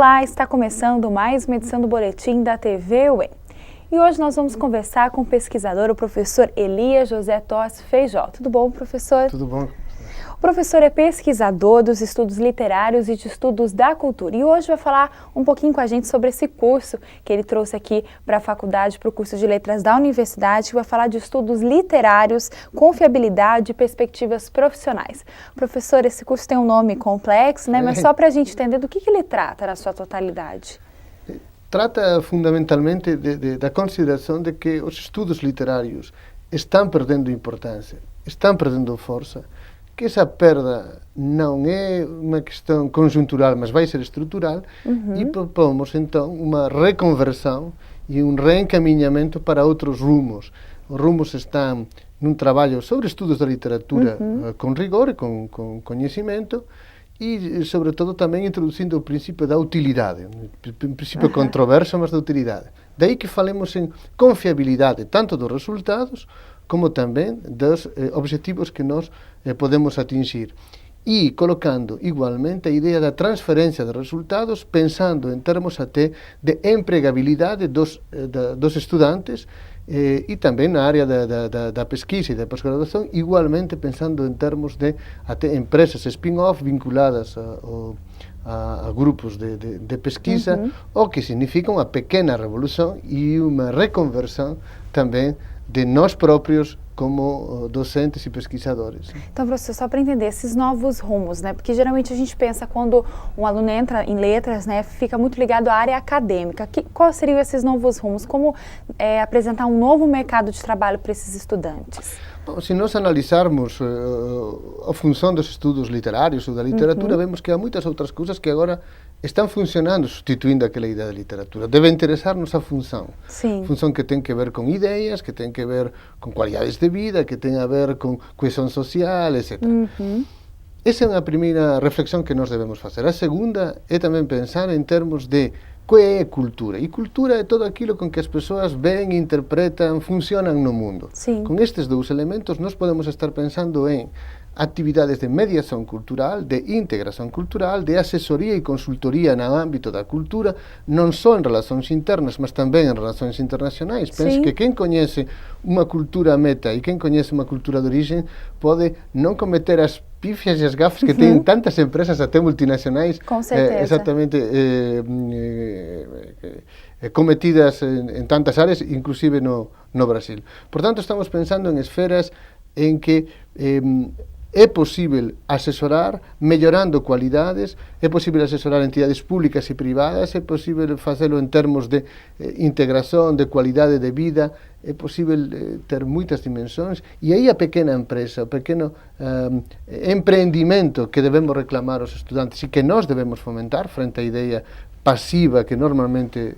Olá, está começando mais uma edição do Boletim da TV UEM. E hoje nós vamos conversar com o pesquisador, o professor Elias José Tossi Feijó. Tudo bom, professor? Tudo bom. O professor é pesquisador dos estudos literários e de estudos da cultura. E hoje vai falar um pouquinho com a gente sobre esse curso que ele trouxe aqui para a faculdade, para o curso de letras da universidade, que vai falar de estudos literários, confiabilidade e perspectivas profissionais. Professor, esse curso tem um nome complexo, né? Mas só para a gente entender do que ele trata na sua totalidade. Trata fundamentalmente da consideração de que os estudos literários estão perdendo importância, estão perdendo força, que essa perda não é uma questão conjuntural, mas vai ser estrutural, e propomos então uma reconversão e um reencaminhamento para outros rumos. Os rumos estão num trabalho sobre estudos da literatura com rigor e com conhecimento, e, sobretudo, também introduzindo o princípio da utilidade, um princípio controverso, mas da utilidade. Daí que falemos em confiabilidade, tanto dos resultados, como também dos objetivos que nós podemos atingir. E colocando, igualmente, a ideia da transferência de resultados, pensando em termos até de empregabilidade dos estudantes, e também na área da pesquisa e da pós-graduação, igualmente pensando em termos de até empresas spin-off vinculadas a grupos de pesquisa, o que significa uma pequena revolução e uma reconversão também de nós próprios como docentes e pesquisadores. Então, professor, só para entender esses novos rumos, né? Porque geralmente a gente pensa quando um aluno entra em letras, né, fica muito ligado à área acadêmica. Quais seriam esses novos rumos? Como apresentar um novo mercado de trabalho para esses estudantes? Bom, se nós analisarmos a função dos estudos literários ou da literatura, vemos que há muitas outras coisas que agora estão funcionando, substituindo aquela ideia da literatura. Deve interessar-nos a função. Sim. Função que tem que ver com ideias, que tem que ver com qualidades de vida, que tem a ver com coesão social, etc. Essa é a primeira reflexão que nós devemos fazer. A segunda é também pensar em termos de qual é cultura. E cultura é tudo aquilo com que as pessoas veem, interpretam, funcionam no mundo. Sim. Com estes dois elementos, nós podemos estar pensando em atividades de mediação cultural, de integração cultural, de assessoria e consultoria no âmbito da cultura, não só em relações internas, mas também em relações internacionais. Penso que quem conhece uma cultura meta e quem conhece uma cultura de origem pode não cometer as pífias e as gafas que têm tantas empresas, até multinacionais, exatamente cometidas em tantas áreas, inclusive no Brasil. Portanto, estamos pensando em esferas em que é possível asesorar, melhorando qualidades, é possível asesorar entidades públicas e privadas, é possível fazê-lo em termos de integração, de qualidade de vida, é possível ter muitas dimensões, e aí a pequena empresa, o pequeno empreendimento que devemos reclamar aos estudantes e que nós devemos fomentar frente à ideia passiva que normalmente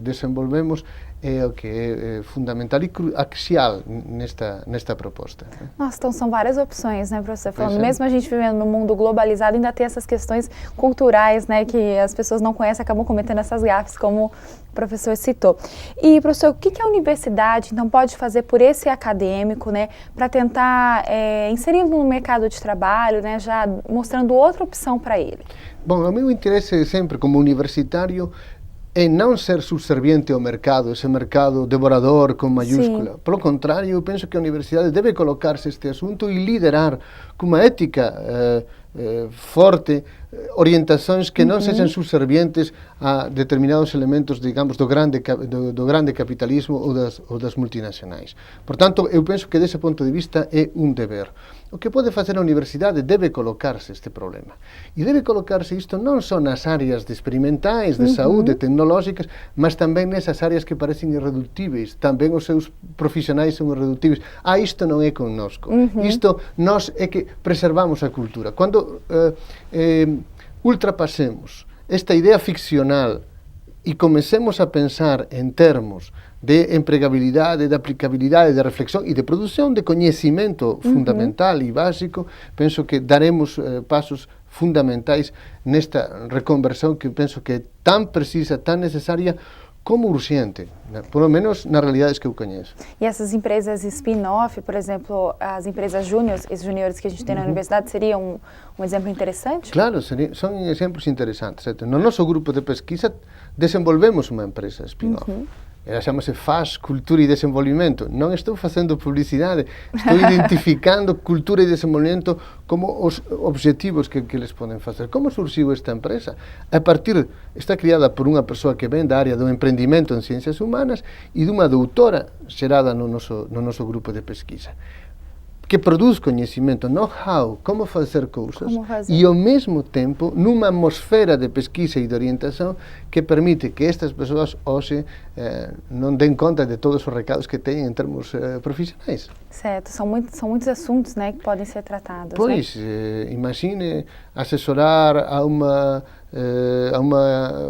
desenvolvemos, é o que é fundamental e axial nesta proposta. Nossa, então são várias opções, né, professor? Falando, mesmo a gente vivendo num mundo globalizado, ainda tem essas questões culturais, né, que as pessoas não conhecem, acabam cometendo essas gafes, como o professor citou. E, professor, o que a universidade, então, pode fazer por esse acadêmico, né, para tentar inseri-lo no mercado de trabalho, né, já mostrando outra opção para ele? Bom, o meu interesse sempre como universitário é não ser subserviente ao mercado, esse mercado devorador com maiúscula. Pelo contrário, eu penso que a universidade deve colocar-se este assunto e liderar com uma ética forte, orientações que não sejam subservientes a determinados elementos, digamos, do grande capitalismo ou das multinacionais. Portanto, eu penso que desse ponto de vista é um dever. O que pode fazer a universidade deve colocar-se este problema. E deve colocar-se isto não só nas áreas de experimentais, de saúde, tecnológicas, mas também nessas áreas que parecem irredutíveis. Também os seus profissionais são irredutíveis. Isto não é conosco. Isto nós é que preservamos a cultura. Quando ultrapassemos esta ideia ficcional e comecemos a pensar em termos de empregabilidade, de aplicabilidade, de reflexão e de produção de conhecimento fundamental e básico, penso que daremos passos fundamentais nesta reconversão que penso que é tão precisa, tão necessária, como urgente, né? Pelo menos nas realidades que eu conheço. E essas empresas spin-off, por exemplo, as empresas júniores, esses juniores que a gente tem na universidade, seria um exemplo interessante? Claro, são exemplos interessantes. No nosso grupo de pesquisa, desenvolvemos uma empresa spin-off. Ela chama-se FAS, Cultura e Desenvolvimento. Não estou fazendo publicidade, estou identificando cultura e desenvolvimento como os objetivos que eles podem fazer. Como surgiu esta empresa? Está criada por uma pessoa que vem da área do empreendimento em ciências humanas e de uma doutora gerada no nosso grupo de pesquisa, que produz conhecimento, know-how, como fazer coisas, e ao mesmo tempo numa atmosfera de pesquisa e de orientação que permite que estas pessoas hoje não deem conta de todos os recados que têm em termos profissionais. Certo, são muitos assuntos, né, que podem ser tratados. Pois, né? Imagine assessorar a uma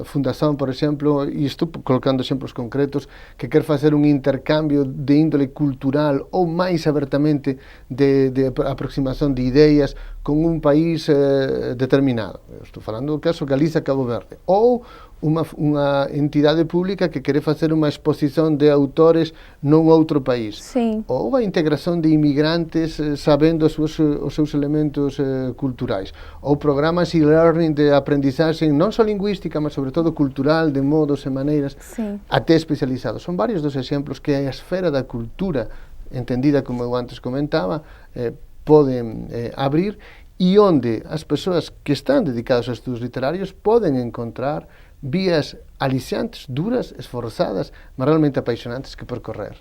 fundação, por exemplo, e estou colocando exemplos concretos, que quer fazer um intercâmbio de índole cultural ou mais abertamente de aproximação de ideias com um país determinado. Eu estou falando do caso Galiza-Cabo Verde. Ou uma entidade pública que quer fazer uma exposição de autores num outro país. Sim. Ou a integração de imigrantes sabendo os seus elementos culturais. Ou programas e-learning de aprendizagem, não só linguística, mas sobretudo cultural, de modos e maneiras, até especializados. São vários dos exemplos que a esfera da cultura, entendida como eu antes comentava, podem abrir, e onde as pessoas que estão dedicadas aos estudos literários podem encontrar vias aliciantes, duras, esforçadas, mas realmente apaixonantes que percorrer.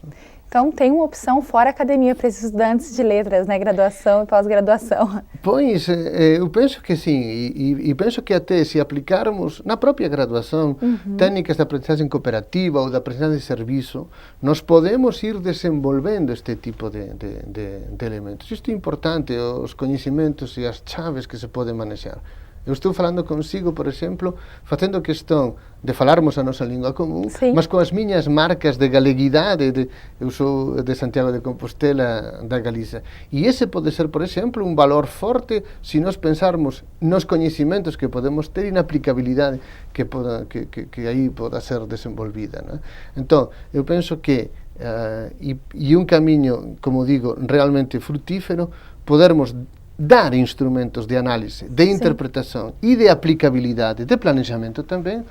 Então tem uma opção fora academia para esses estudantes de letras, né, graduação e pós-graduação. Pois, eu penso que sim, e penso que até se aplicarmos na própria graduação técnicas de aprendizagem cooperativa ou de aprendizagem de serviço, nós podemos ir desenvolvendo este tipo de elementos. Isto é importante, os conhecimentos e as chaves que se podem manejar. Eu estou falando consigo, por exemplo, fazendo questão de falarmos a nossa língua comum, mas com as minhas marcas de galeguidade. Eu sou de Santiago de Compostela, da Galiza. E esse pode ser, por exemplo, um valor forte se nós pensarmos nos conhecimentos que podemos ter e na aplicabilidade que aí poda ser desenvolvida, né? Então, eu penso que, e um caminho, como digo, realmente frutífero, podermos dar instrumentos de análise, de interpretação e de aplicabilidade, de planejamento também,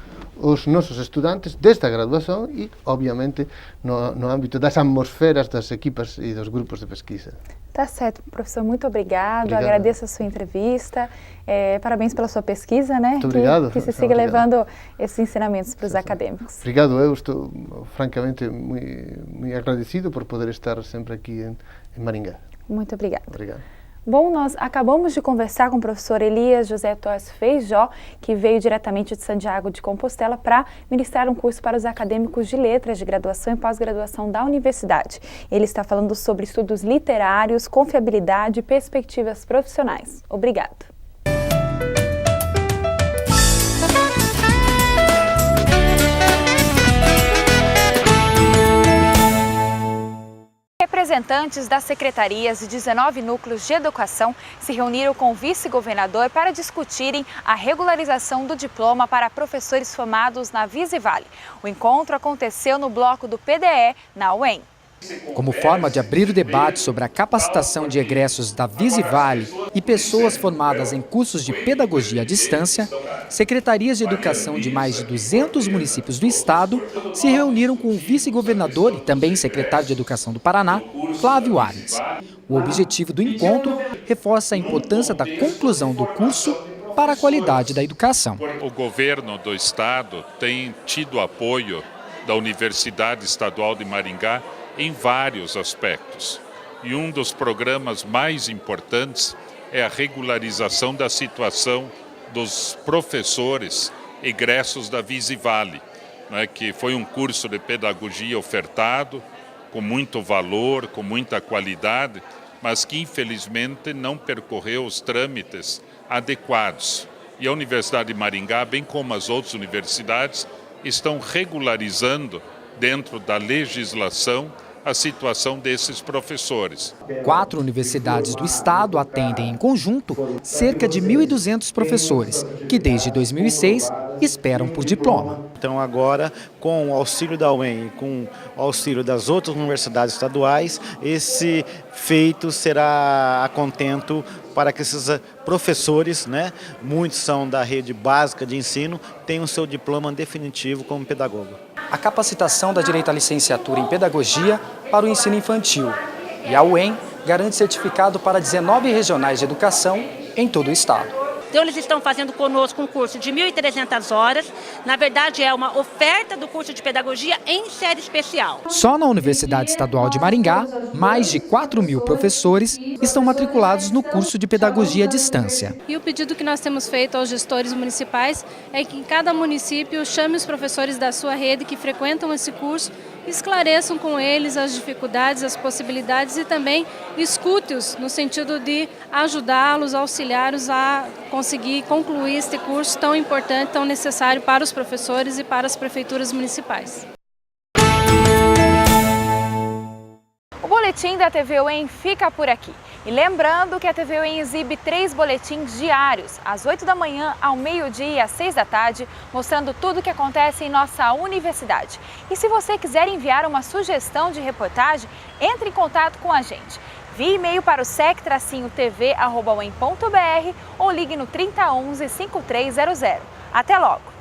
aos nossos estudantes desta graduação e, obviamente, no âmbito das atmosferas das equipas e dos grupos de pesquisa. Tá certo, professor, muito obrigado. Agradeço a sua entrevista, parabéns pela sua pesquisa, né? Muito obrigado. Que se siga levando esses ensinamentos para os acadêmicos. Obrigado, eu estou francamente muito agradecido por poder estar sempre aqui em Maringá. Muito obrigada. Obrigado. Bom, nós acabamos de conversar com o professor Elias José Torres Feijó, que veio diretamente de Santiago de Compostela para ministrar um curso para os acadêmicos de letras de graduação e pós-graduação da universidade. Ele está falando sobre estudos literários, confiabilidade e perspectivas profissionais. Obrigado. Representantes das secretarias de 19 núcleos de educação se reuniram com o vice-governador para discutirem a regularização do diploma para professores formados na Visivale. O encontro aconteceu no bloco do PDE, na UEM. Como forma de abrir o debate sobre a capacitação de egressos da Visivale e pessoas formadas em cursos de pedagogia à distância, secretarias de educação de mais de 200 municípios do estado se reuniram com o vice-governador e também secretário de Educação do Paraná, Flávio Arnes. O objetivo do encontro reforça a importância da conclusão do curso para a qualidade da educação. O governo do estado tem tido apoio da Universidade Estadual de Maringá em vários aspectos. E um dos programas mais importantes é a regularização da situação dos professores egressos da Visivale, né, que foi um curso de pedagogia ofertado com muito valor, com muita qualidade, mas que infelizmente não percorreu os trâmites adequados. E a Universidade de Maringá, bem como as outras universidades, estão regularizando dentro da legislação a situação desses professores. 4 universidades do estado atendem em conjunto cerca de 1.200 professores, que desde 2006 esperam por diploma. Então agora, com o auxílio da UEM e com o auxílio das outras universidades estaduais, esse feito será a contento para que esses professores, muitos são da rede básica de ensino, tenham seu diploma definitivo como pedagogo. A capacitação dá direito à licenciatura em pedagogia para o ensino infantil. E a UEM garante certificado para 19 regionais de educação em todo o estado. Então, eles estão fazendo conosco um curso de 1.300 horas. Na verdade, é uma oferta do curso de pedagogia em série especial. Só na Universidade Estadual de Maringá, mais de 4.000 professores estão matriculados no curso de pedagogia à distância. E o pedido que nós temos feito aos gestores municipais é que em cada município chame os professores da sua rede que frequentam esse curso, esclareçam com eles as dificuldades, as possibilidades e também escute-os no sentido de ajudá-los, auxiliá-los a conseguir concluir este curso tão importante, tão necessário para os professores e para as prefeituras municipais. O boletim da TV UEM fica por aqui. E lembrando que a TV UEM exibe 3 boletins diários, às 8 da manhã, ao meio-dia e às 6 da tarde, mostrando tudo o que acontece em nossa universidade. E se você quiser enviar uma sugestão de reportagem, entre em contato com a gente. Vie e-mail para o sec-tv@uem.br ou ligue no 3011 5300. Até logo!